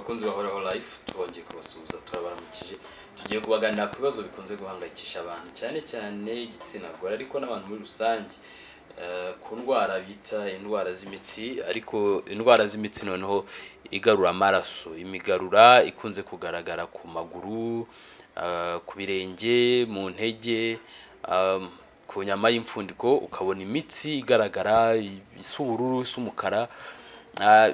bakunzi bahoraho life twongeye kubasuhuza turabaramukije tugiye kubaganira ku bibazo bikunze guhangayikisha abantu cyane cyane igitsina gore ariko n'abantu muri rusange ku ndwara bita indwara z'imitsi ariko indwara z'imitsi noneho igarura amaraso imigarura ikunze kugaragara ku maguru ku birenge mu ntege ku nyama y'imfundiko ukabona imitsi igaragara isubururu isumukara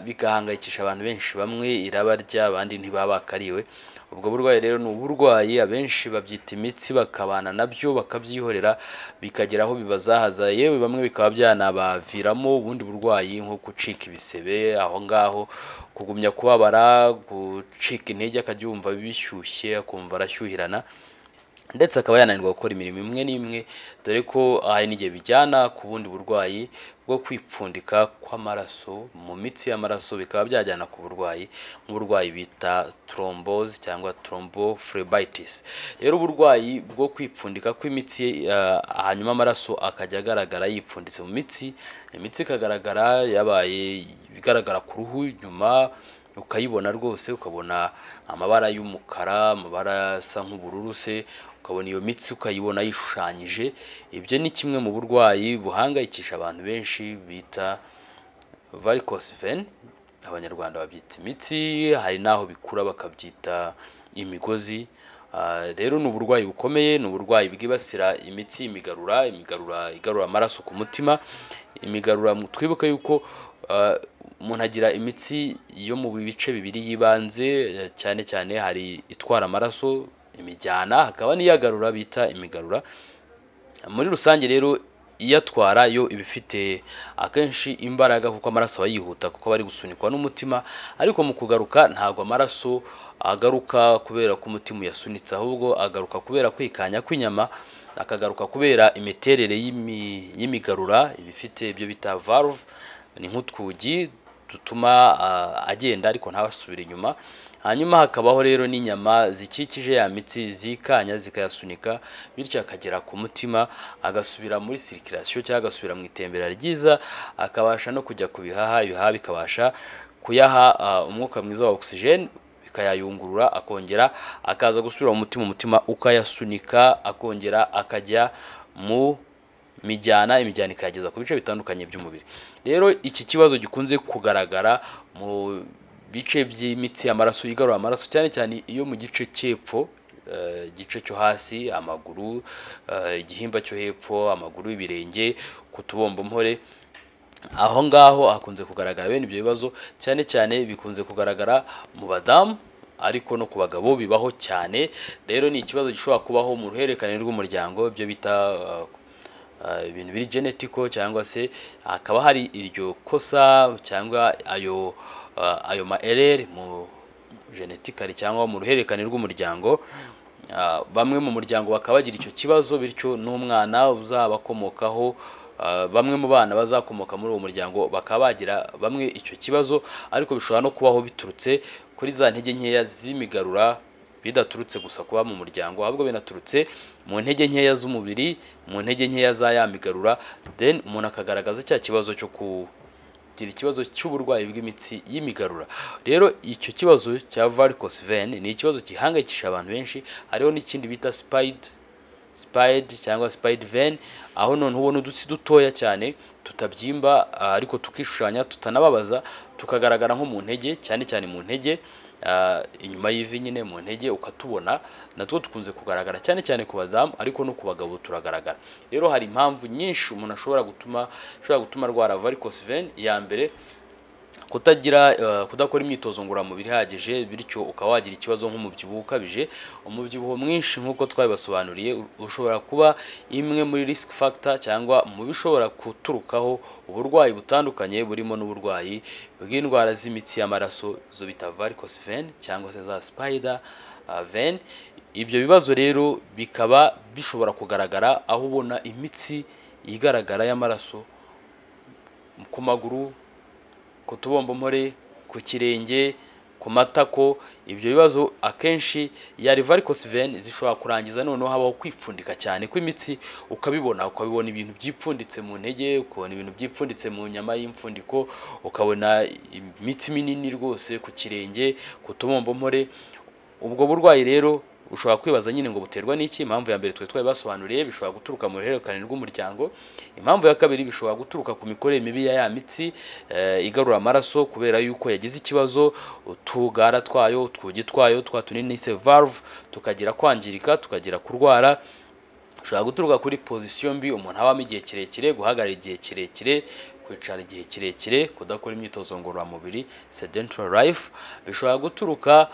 bigahangayikisha abantu benshi bamwe irabarya abandi ntibabakariwe ubwo burwayi rero ni uburwayi abenshi babyita imitsi bakabana nabyo bakabyihorera bikageraho bibazahaza yewe bamwe bikaba byanabaviramo ubundi burwayi nko gucika ibisebe aho ngaho kugumya kubabara gucika intege akabyumva bishyushye akumva arashyuhirana ndetse akaba yananirwa gukora imirimo imwe n'imwe dore ko aha n'igihe bijyana ku bundi burwayi bwo kwipfundika kw'amaraso mu mitsi y'amaraso bikaba byajyana ku burwayi nk'uburwayi bita thrombose cyangwa thrombophlebitis rero uburwayi bwo kwipfundika kw'imitsi hanyuma amaraso akajya agaragara yipfunditse mu mitsi imitsi ikagaragara yabaye bigaragara ku ruhu nyuma ukayibona rwose ukabona amabara y'umukara amabara asa nk'ubururu se ukabona iyo mitsi ukayibona yishushanyije ibyo ni kimwe mu burwayi buhangayikisha abantu benshi bita varicose vein abanyarwanda babyita imitsi hari naho bikura bakabyita imigozi rero ni uburwayi bukomeye ni uburwayi bwibasira imitsi imigarura igarura amaraso ku mutima imigarura twibuke yuko umuntu agira imitsi yo mu bice bibiri yibanze cyane cyane hari itwara amaraso imijyana hakaba n'iyagarura bita imigarura muri rusange rero iyatwara yo ibifite akenshi imbaraga kuko amaraso aba yihuta kuko bari gusunikwa n'umutima ariko mu kugaruka ntago amaraso agaruka kubera ko umutima uyasunitse ahubwo agaruka kubera kwikanya kw'inyama akagaruka kubera imiterere y'imigarura ibifite ibyo bita valve ni nk'utwugi dutuma agenda ariko ntabasubira inyuma hanyuma hakabaho rero n'inyama zikikije ya mitsi zikanya zikayasunika bityo akagera ku mutima agasubira muri circulation cyangwa agasubira mu itembera ryiza akabasha no kujya ku bihaha ibihaha bikabasha kuyaha umwuka mwiza wa oxygen bikayayungurura akongera akaza gusubira mu mutima ukayasunika akongera akajya mu imijyana ikageza ku bice bitandukanye by'umubiri rero iki kibazo gikunze kugaragara mu bice by'imitsi y'amaraso igarura amaraso cyane cyane iyo mu gice cy'epfo igice cyo hasi amaguru igihimba cyo hepfo amaguru y'ibirenge ku tubombompore aho ngaho hakunze kugaragara bene ibyo bibazo cyane cyane bikunze kugaragara mu badamu ariko no ku bagabo bibaho cyane rero ni ikibazo gishobora kubaho mu ruhererekane rw'umuryango ibyo bita ibintu biri genetico cyangwa se hakaba hari iryo kosa cyangwa ayo ma erreur mu genetically cyangwa mu ruhererekane rw'umuryango bamwe mu muryango bakaba bagira icyo kibazo bityo n'umwana uzabakomokaho bamwe mu bana bazakomoka muri uwo muryango bakaba bagira bamwe icyo kibazo ariko bishobora no kubaho biturutse kuri za ntege nkeya z'imigarura bidaturutse gusa kuba mu muryango ahubwo binaturutse mu ntege nkeya z'umubiri mu ntege nkeya za yamigarura then umuntu akagaragaza cya kibazo cyo kugira ikibazo cy'uburwayi bw'imitsi y'imigarura rero icyo kibazo cya varicose vein ni ikibazo gihangayikisha abantu benshi hariho n'ikindi bita spide cyangwa spide vein aho none ubona udutsi dutoya cyane tutabyimba ariko tukishushanya tutanababaza tukagaragara nko mu ntege cyane cyane mu ntege inyuma y'ivi nyine mu ntege ukatubona natwo tukunze kugaragara cyane cyane ku badamu ariko no ku bagabo turagaragara rero hari impamvu nyinshi umuntu ashobora gutuma arwara varicose vein ya mbere kudakora imyitozo ngororamubiri ihagije bityo ukaba wagira ikibazo nk'umubyibuho ukabije umubyibuho mwinshi nk'uko twabibasobanuriye ushobora kuba imwe muri risk factor cyangwa mu bishobora guturukaho uburwayi butandukanye burimo n'uburwayi bw'indwara z'imitsi y'amaraso zo bita varicose vein cyangwa se za spider vein ibyo bibazo rero bikaba bishobora kugaragara aho ubona imitsi igaragara y'amaraso ku maguru ku tubombompore ku kirenge ku matako. Ibyo bibazo akenshi ya varicose vein zishobora kurangiza noneho habaho kwipfundika cyane kw'imitsi, ukabibona ibintu byipfunditse mu ntege, ukabona ibintu byipfunditse mu nyama y'imfundiko, ukabona imitsi minini rwose ku kirenge, ku tumombompore. Ubwo burwayi rero ushobora kwibaza nyine ngo buterwa n'iki. Impamvu ya mbere twe twabibasobanuriye, bishobora guturuka mu ruhererekane rw'umuryango. Impamvu ya kabiri, bishobora guturuka ku mikorere mibi ya mitsi igarura amaraso, kubera yuko yagize ikibazo, utugara twayo, utwugi twayo, twa tunini se valve tukagira kwangirika, tukagira kurwara. Bishobora guturuka kuri position mbi umuntu abamo igihe kirekire, guhagarara igihe kirekire, kwicara igihe kirekire, kudakora imyitozo ngororamubiri, sedentary life. Bishobora guturuka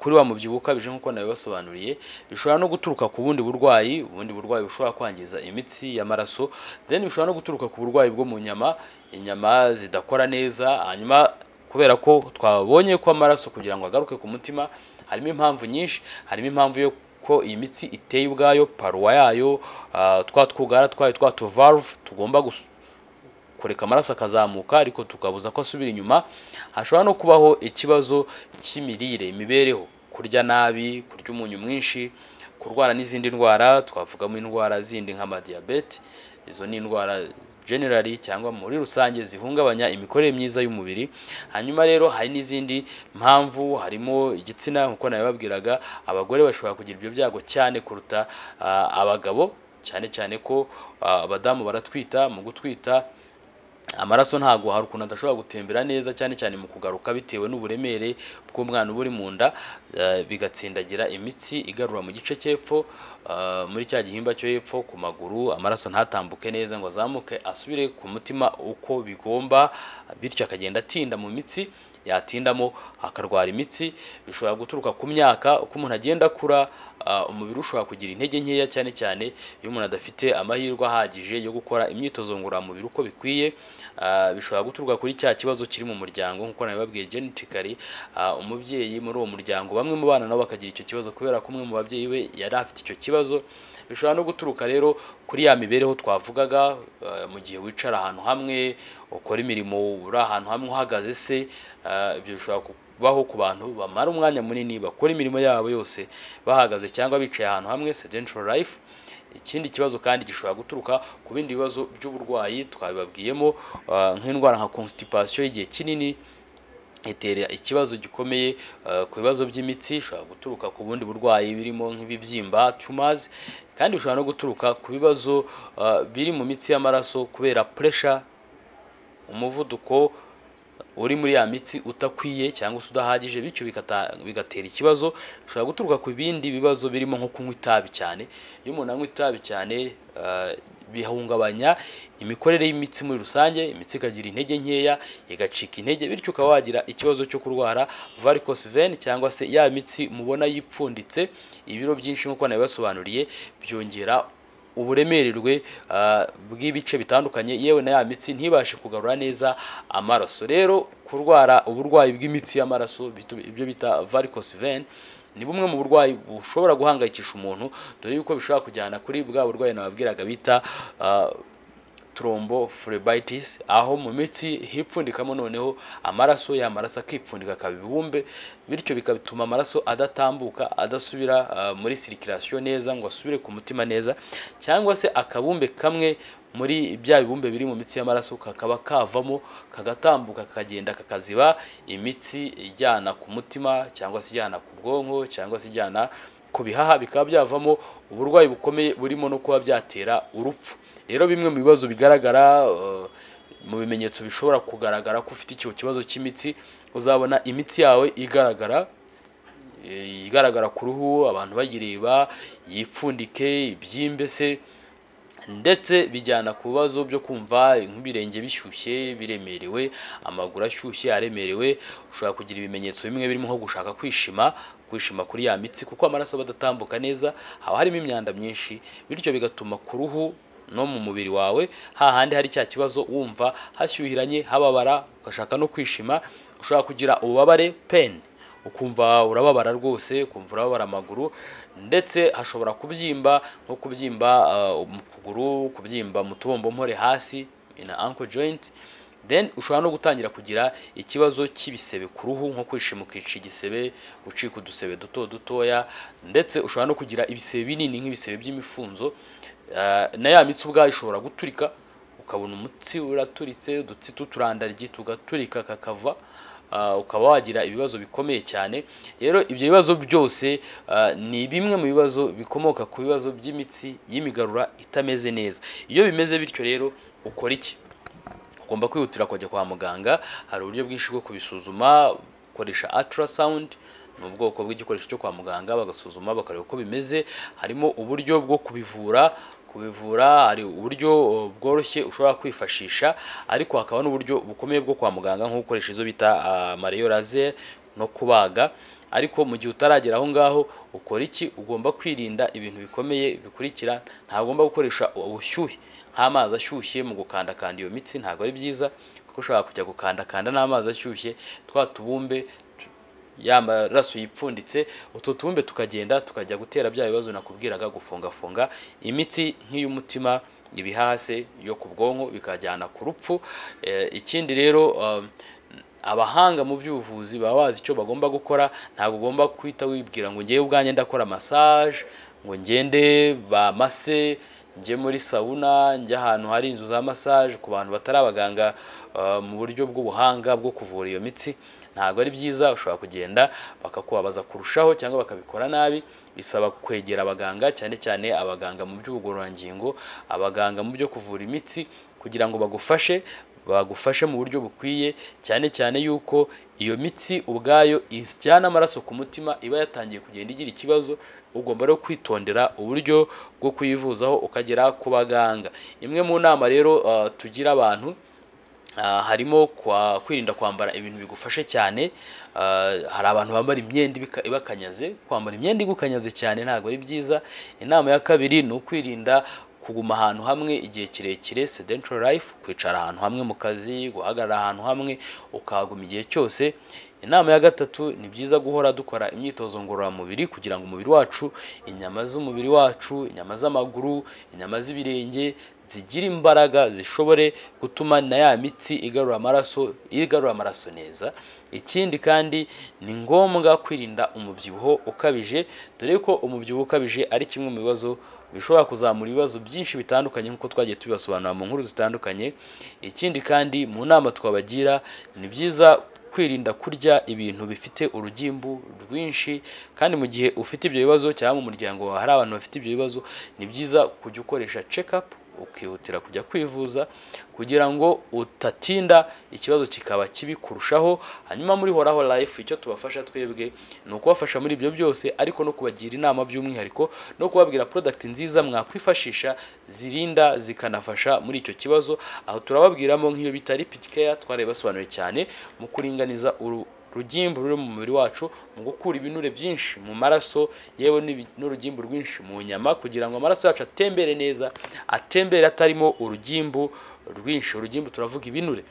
kuri wa mubyibuho ukabije nk'uko nabibasobanuriye. Bishobora no guturuka ku bundi burwayi bushobora kwangiza imitsi y'amaraso. Then bishobora no guturuka ku burwayi bwo mu nyama, inyama zidakora neza. Hanyuma kubera ko twabonye ko amaraso kugira ngo agaruke ku mutima harimo impamvu nyinshi, harimo impamvu yo ko iyi mitsi iteye ubwayo, paruwa yayo, twa twugara twayo, twa valve tugomba kureka amaraso akazamuka ariko tukabuza ko asubira inyuma. Hashobora no kubaho ikibazo cy'imirire, imibereho, kurya nabi, kurya umunyu mwinshi, kurwara n'izindi ndwara. Twavugamo indwara zindi nk'amadiyabete. Izo ni indwara generally cyangwa muri rusange zihungabanya imikorere myiza y'umubiri. Hanyuma rero hari n'izindi mpamvu, harimo igitsina nkuko nabibabwiraga. Abagore bashobora kugira ibyo byago cyane kuruta abagabo, cyane ko abadamu baratwita. Mu gutwita amaraso ntago hari ukuntu adashobora gutembera neza, cyane mu kugaruka bitewe n'uburemere bw'umwana uri mu nda, bigatsindagira imitsi igarura mu gice cy'epfo, muri cya gihimba cyo hepfo ku maguru. Amaraso ntatambuke neza ngo azamuke asubire ku mutima uko bigomba, bityo akagenda atinda mu mitsi, yatindamo akarwara imitsi. Bishobora guturuka ku myaka, uko umuntu agenda akura, umubiri ushobora kugira intege nkeya, cyane iyo umuntu adafite amahirwe ahagije yo gukora imyitozo ngororamubiri uko bikwiye. Bishobora guturuka kuri cya kibazo kiri mu muryango nkuko nabibabwiye, genetically. Umubyeyi muri uwo muryango, bamwe mu bana nabo bakagira icyo kibazo kubera ko umwe mu babyeyi we yari afite icyo kibazo. Bishobora no guturuka rero kuri ya mibereho twavugaga, mu gihe wicara ahantu hamwe, ukora imirimo uri ahantu hamwe uhagaze se. Ibyo bishobora kubaho ku bantu bamara umwanya munini bakora imirimo yabo yose bahagaze cyangwa bicaye ahantu hamwe, sedentary life. Ikindi kibazo kandi gishobora guturuka ku bindi bibazo by'uburwayi twabibabwiyemo, nk'indwara nka constipation y'igihe kinini itera ikibazo gikomeye ku bibazo by'imitsi. Ishobora guturuka ku bundi burwayi birimo nk'ibibyimba, tumors. Kandi bishobora no guturuka ku bibazo biri mu mitsi y'amaraso kubera pressure, umuvuduko uri muri ya mitsi utakwiye cyangwa se udahagije, bityo bigatera ikibazo. Bishobora guturuka ku bindi bibazo birimo nko kunywa itabi cyane. Iyo umuntu anywa itabi cyane, bihungabanya imikorere y'imitsi muri rusange, imitsi ikagira intege nkeya, igacika intege, bityo ukaba wagira ikibazo cyo kurwara varicose vein cyangwa se ya mitsi mubona yipfunditse. Ibiro byinshi nkuko nabibasobanuriye byongera uburemererwe bw'ibice bitandukanye, yewe na ya mitsi ntibashe kugarura neza amaraso. Rero kurwara uburwayi bw'imitsi y'amaraso, ibyo bita varicose vein, ni bumwe mu burwayi bushobora guhangayikisha umuntu, dore yuko bishobora kujyana kuri bwa burwayi nababwiraga bita thrombophlebitis, aho mu mitsi hipfundikamo noneho amaraso, ya maraso akipfundika akaba ibibumbe, bityo bikatuma amaraso adatambuka, adasubira muri circulation neza ngo asubire ku mutima neza, cyangwa se akabumbe kamwe muri bya bibumbe biri mu mitsi y'amaraso kakaba kavamo kagatambuka kagenda kakaziba imitsi ijyana ku mutima, cyangwa se ijyana ku bwonko, cyangwa se ijyana ku bihaha, bikaba byavamo uburwayi bukomeye burimo no kuba byatera urupfu. Rero bimwe mu bibazo bigaragara, mu bimenyetso bishobora kugaragara ko ufite icyo kibazo cy'imitsi, uzabona imitsi yawe igaragara ku ruhu, abantu bayireba, yipfundike, ibyimbe se, ndetse bijyana ku bibazo byo kumva nk'ibirenge bishyushye biremerewe, amaguru ashyushye aremerewe. Ushobora kugira ibimenyetso bimwe birimo nko gushaka kwishima kuri ya mitsi, kuko amaraso badatambuka neza, haba harimo imyanda myinshi, bityo bigatuma ku ruhu no mu mubiri wawe hahandi hari cya kibazo wumva hashyuhiranye, hababara, ugashaka no kwishima. Ushobora kugira ububabare, pain, ukumva urababara rwose, ukumva urababara amaguru, ndetse hashobora kubyimba, nko kubyimba mu kuguru, kubyimba mu tubombompore hasi, in ankle joint, then ushobora no gutangira kugira ikibazo cy'ibisebe ku ruhu nko kwishimukica igisebe, gucika udusebe dutoya, ndetse ushobora no kugira ibisebe binini nk'ibisebe by'imifunzo. Na ya mitsi ubwayo ishobora guturika, ukabona umutsi uraturitse, udutsi tuturandaryi tugaturika kakava, ukaba wagira ibibazo bikomeye cyane. Rero ibyo bibazo byose ni bimwe mu bibazo bikomoka ku bibazo by'imitsi y'imigarura itameze neza. Iyo bimeze bityo rero ukora iki? Ugomba kwihutira kujya kwa muganga. Hari uburyo bwinshi bwo kubisuzuma, ukoresha ultrasound, ni ubwoko bw'igikoresho cyo kwa muganga bagasuzuma bakareba uko bimeze. Harimo uburyo bwo kubivura, hari uburyo bworoshye ushobora kwifashisha, ariko hakaba n'uburyo bukomeye bwo kwa muganga nko gukoresha izo bita Mario laser no kubaga. Ariko mu gihe utaragera aho ngaho ukora iki? Ugomba kwirinda ibintu bikomeye bikurikira. Ntagomba gukoresha ubushyuhe nk'amazi ashyushye mu gukandakanda iyo mitsi, ntabwo ari byiza, kuko ushobora kujya gukandakanda n'amazi ashyushye twa tubumbe y'amaraso yipfunditse, utwo tubumbe tukagenda tukajya gutera bya bibazo nakubwiraga, gufunga imitsi nk'iy'umutima, ibihase yo ku bwonko, bikajyana ku rupfu. Ikindi rero abahanga mu by'ubuvuzi baba bazi icyo bagomba gukora. Ntabwo ugomba kwita wibwira ngo ngiye ubwanjye ndakora massage, ngo ngende bamase, njye muri sauna, njye ahantu hari inzu za massage ku bantu batari abaganga mu buryo bw'ubuhanga bwo kuvura iyo mitsi. Ntabwo ari byiza. Ushobora kugenda bakakubabaza kurushaho cyangwa bakabikora nabi. Bisaba kwegera abaganga, cyane cyane abaganga mu by'ubugororangingo, abaganga mu byo kuvura imitsi, kugira ngo bagufashe mu buryo bukwiye, cyane cyane yuko iyo mitsi ubwayo ishyana amaraso ku mutima iba yatangiye kugenda igira ikibazo. Ugomba rero kwitondera uburyo bwo kuyivuzaho ukagera ku baganga. Imwe mu nama rero tugira abantu harimo kwirinda kwambara ibintu bigufashe cyane. Hari abantu bambara imyenda ibakanyaze. Kwambara imyenda igukanyaze cyane ntabwo ari byiza. Inama ya kabiri ni ukwirinda kuguma ahantu hamwe igihe kirekire, sedentary life, kwicara ahantu hamwe mu kazi, guhagarara ahantu hamwe ukahaguma igihe cyose. Inama ya gatatu, ni byiza guhora dukora imyitozo ngororamubiri kugira ngo umubiri wacu, inyama z'umubiri wacu, inyama z'amaguru, inyama z'ibirenge zigira imbaraga zishobore gutuma na ya mitsi igarura amaraso neza. Ikindi kandi ni ngombwa kwirinda umubyibuho ukabije, dore ko umubyibuho ukabije ari kimwe mu bibazo bishobora kuzamura ibibazo byinshi bitandukanye nk'uko twagiye tubibasobanura mu nkuru zitandukanye. Ikindi kandi mu nama twabagira, ni byiza kwirinda kurya ibintu bifite urugimbu rwinshi. Kandi mu gihe ufite ibyo bibazo cyangwa mu muryango hari abantu bafite ibyo bibazo, ni byiza kujya ukoresha check up, ukihutira kujya kwivuza kugira ngo utatinda ikibazo kikaba kibi kurushaho. Hanyuma muri Horaho Life icyo tubafasha twebwe ni ukubafasha muri ibyo byose, ariko no kubagira inama by'umwihariko no kubabwira product nziza mwakwifashisha zirinda zikanafasha muri icyo kibazo. Aho turababwiramo nk'iyo bita Lipid Care, twarabibasobanuriye cyane mu kuringaniza urugimbu ruri mu mubiri wacu, mu gukura ibinure byinshi mu maraso, yewe n'urugimbu rwinshi mu nyama, kugira ngo amaraso yacu atembere neza, atembere atarimo urugimbu rwinshi. Urugimbu turavuga ibinure,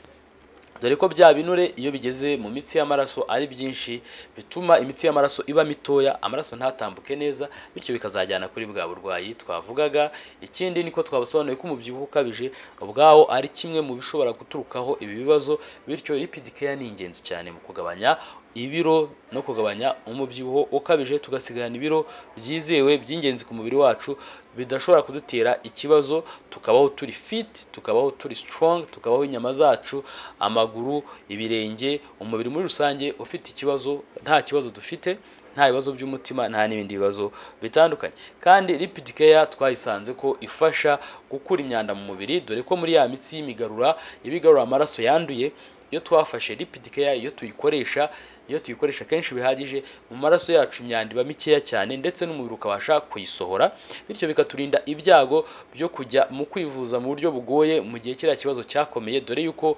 dore ko bya binure iyo bigeze mu mitsi y'amaraso ari byinshi bituma imitsi y'amaraso iba mitoya, amaraso ntatambuke neza, bityo bikazajyana kuri bwa burwayi twavugaga. Ikindi niko twabasobanuye ko umubyibuho ukabije ubwawo ari kimwe mu bishobora guturukaho ibi bibazo, bityo Lipid Care ni ingenzi cyane mu kugabanya ibiro no kugabanya umubyibuho ukabije, tugasigarana ibiro byizewe by'ingenzi ku mubiri wacu bidashobora kudutera ikibazo, tukabaho turi fit, tukabaho turi strong, tukabaho inyama zacu, amaguru, ibirenge, umubiri muri rusange ufite ikibazo nta kibazo dufite, nta bibazo by'umutima, nta n'ibindi bibazo bitandukanye. Kandi Lipid Care twayisanze ko ifasha gukura imyanda mu mubiri, dore ko muri ya mitsi y'imigarura ibigarura amaraso yanduye, iyo twafashe Lipid Care, iyo tuyikoresha kenshi bihagije, mu maraso yacu imyanda iba mikeya cyane, ndetse n'umubiri ukabasha kuyisohora, bityo bikaturinda ibyago byo kujya mu kwivuza mu buryo bugoye mu gihe kiriya kibazo cyakomeye, dore yuko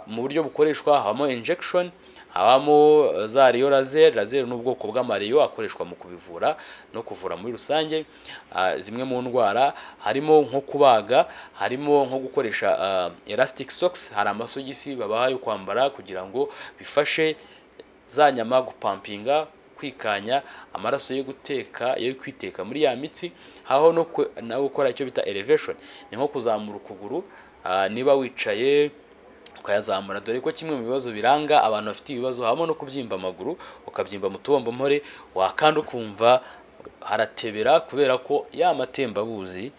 mu buryo bukoreshwa habamo injection, habamo za Mario laser. Laser ni ubwoko bw'amareyo akoreshwa mu kubivura no kuvura muri rusange zimwe mu ndwara, harimo nko kubaga, harimo nko gukoresha elastic socks, hari amasogisi babaha yo kwambara kugira ngo bifashe za nyama gupampinga, kwikanya amaraso yo kwiteka muri ya mitsi. Haho no gukora icyo bita elevation, ni nko kuzamura ukuguru, niba wicaye ukayazamura, dore ko kimwe mu bibazo biranga abantu bafite ibibazo habamo no kubyimba amaguru, ukabyimba mu tubombompore, wakanda ukumva haratebera kubera ko ya matembabuzi,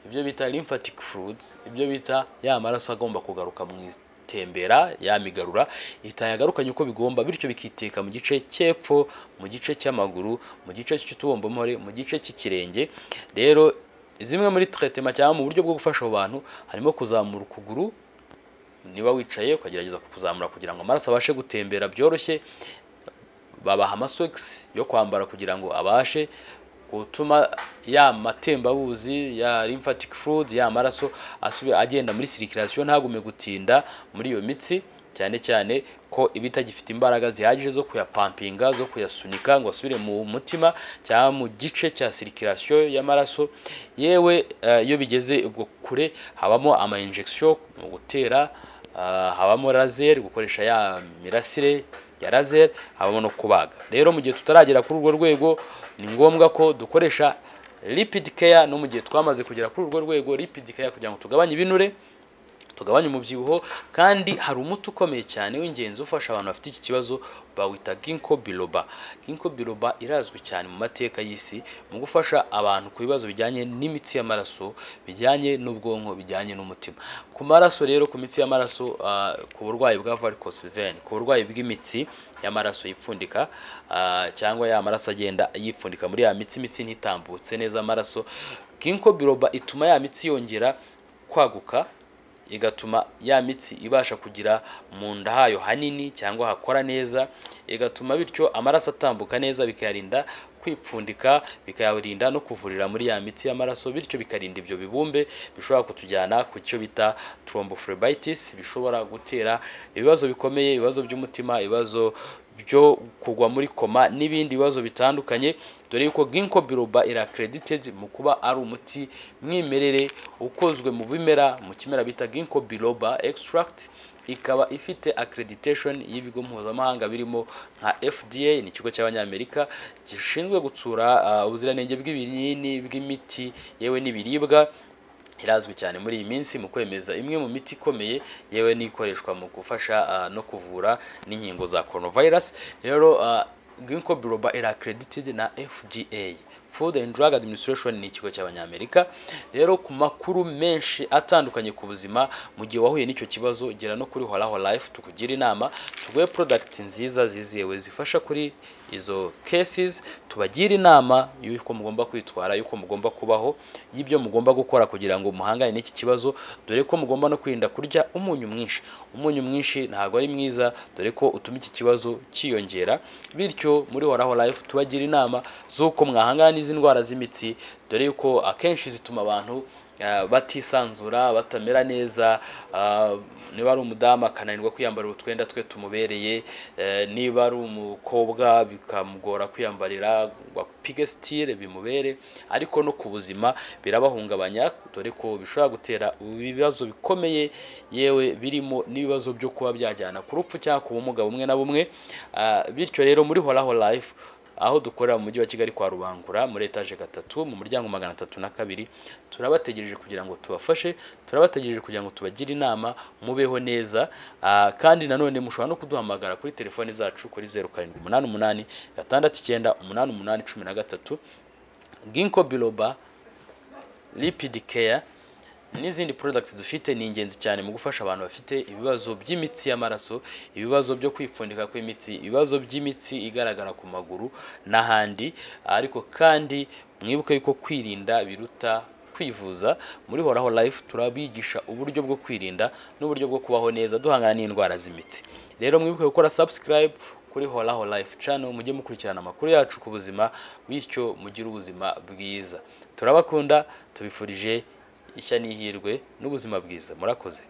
ibyo bita lymphatic fluids, ibyo bita ya maraso agomba kugaruka mu tembera yamigarura itayagarukanye uko bigomba, bityo bikiteka mu gice cyepfo, mu gice cy'amaguru, mu gice cy'utubombomore, mu gice cy'ikirenge. Rero zimwe muri traitement cyangwa mu buryo bwo gufasha abo bantu harimo kuzamura ukuguru, niba wicaye ukagerageza kukuzamura kugira ngo amaraso abashe gutembera byoroshye, babaha amasocks yo kwambara kugira ngo abashe gutuma ya matembabuzi ya lymphatic fluids ya maraso asubira agenda muri circulation, ntagume gutinda muri iyo mitsi, cyane cyane ko ibitagifite imbaraga zihagije zo kuyapampinga, zo kuyasunika ngo asubire mu mutima cyangwa mu gice cya circulation y'amaraso. Yewe iyo bigeze ubwo kure habamo ama injection mu gutera, habamo laser, gukoresha ya mirasire ya laser, habamo no kubaga. Rero mu gihe tutaragera kuri urwo rwego ni ngombwa ko dukoresha lipid care, no mu gihe twamaze kugera kuri urwo rwego lipid care kugira ngo tugabanye ibinure, tugabanye umubyibuho. Kandi hari umuti ukomeye cyane w'ingenzi ufasha abantu bafite iki kibazo bawita ginkgo biloba. Ginkgo biloba irazwi cyane mu mateka y'isi mu gufasha abantu ku bibazo bijyanye n'imitsi y'amaraso, bijyanye n'ubwonko, bijyanye n'umutima. Ku maraso rero, ku mitsi y'amaraso, ku burwayi bwa varicose vein, ku burwayi bw'imitsi y'amaraso yipfundika, cyangwa ya maraso agenda yipfundika muri ya mitsi ntitambutse neza amaraso, ginkgo biloba ituma ya mitsi yongera kwaguka, igatuma ya mitsi ibasha kugira mu nda hayo hanini cyangwa hakora neza, igatuma bityo amaraso atambuka neza, bikayarinda kwipfundika, bikayarinda no kuvurira muri ya mitsi y'amaraso, bityo bikarinda ibyo bibumbe bishobora kutujyana ku cyo bita thrombophlebitis, bishobora gutera ibibazo bikomeye, ibibazo by'umutima, ibibazo byo kugwa muri koma n'ibindi bibazo bitandukanye. Dore yuko ginkgo biloba ira accredited mu kuba ari umuti mwimerere ukozwe mu bimera, mu kimera bita ginkgo biloba extract, ikaba ifite accreditation y'ibigo mpuzamahanga birimo nka FDA, ni ikigo cy'abanyamerika gishinzwe gutsura ubuziranenge bw'ibinini, bw'imiti, yewe n'ibiribwa. Irazwi cyane muri iyi minsi mu kwemeza imwe mu miti ikomeye, yewe n'ikoreshwa mu gufasha no kuvura n'inkingo za coronavirus. Rero ginkgo biloba ira accredited na FDA, Food and Drug Administration, ni ikigo cy'abanyamerika. Rero ku makuru menshi atandukanye ku buzima, mu gihe wahuye n'icyo kibazo, gera no kuri Horaho Life tukugira inama, tuguhe product nziza zizewe zifasha kuri izo cases, tubagira inama y'uko mugomba kwitwara, y'uko mugomba kubaho, y'ibyo mugomba gukora kugira ngo muhangane n'iki kibazo, dore ko mugomba no kwirinda kurya umunyu mwinshi. Umunyu mwinshi ntabwo ari mwiza, dore ko utuma iki kibazo cyiyongera. Bityo muri Horaho Life tubagira inama z'uko mwahangana n'izi ndwara z'imitsi, dore yuko akenshi zituma abantu batisanzura, batamera neza. Niba ari umudamu akananirwa kwiyambarira utwenda twe tumubereye, niba ari umukobwa bikamugora kwiyambarira pige style bimubere, ariko no ku buzima birabahungabanya, dore ko bishobora gutera ibibazo bikomeye, yewe birimo n'ibibazo byo kuba byajyana ku rupfu cyangwa ku bumuga bumwe na bumwe. Bityo rero muri Horaho Life, aho dukorera mu mujyi wa Kigali kwa Rubangura muri etage 3 mu muryango 302, turabategereje kugira ngo tubafashe, turabategereje kugira ngo tubagire inama mubeho neza. Kandi nanone mushobora no kuduhamagara kuri telefoni zacu kuri 0788 69 88 13. Ginkgo biloba, lipid care n'izindi products dufite ni ingenzi cyane mu gufasha abantu bafite ibibazo by'imitsi y'amaraso, ibibazo byo kwipfundika kw'imitsi, ibibazo by'imitsi igaragara ku maguru n'ahandi. Ariko kandi mwibuke yuko kwirinda biruta kwivuza. Muri Horaho Life turabigisha uburyo bwo kwirinda n'uburyo bwo kubaho neza duhangana n'indwara z'imitsi. Rero mwibuke gukora subscribe kuri Horaho Life channel, mujye mukurikirana amakuru yacu ku buzima, bityo mugire ubuzima bwiza. Turabakunda, tubifurije ishya n'ihirwe n'ubuzima bwiza. Murakoze.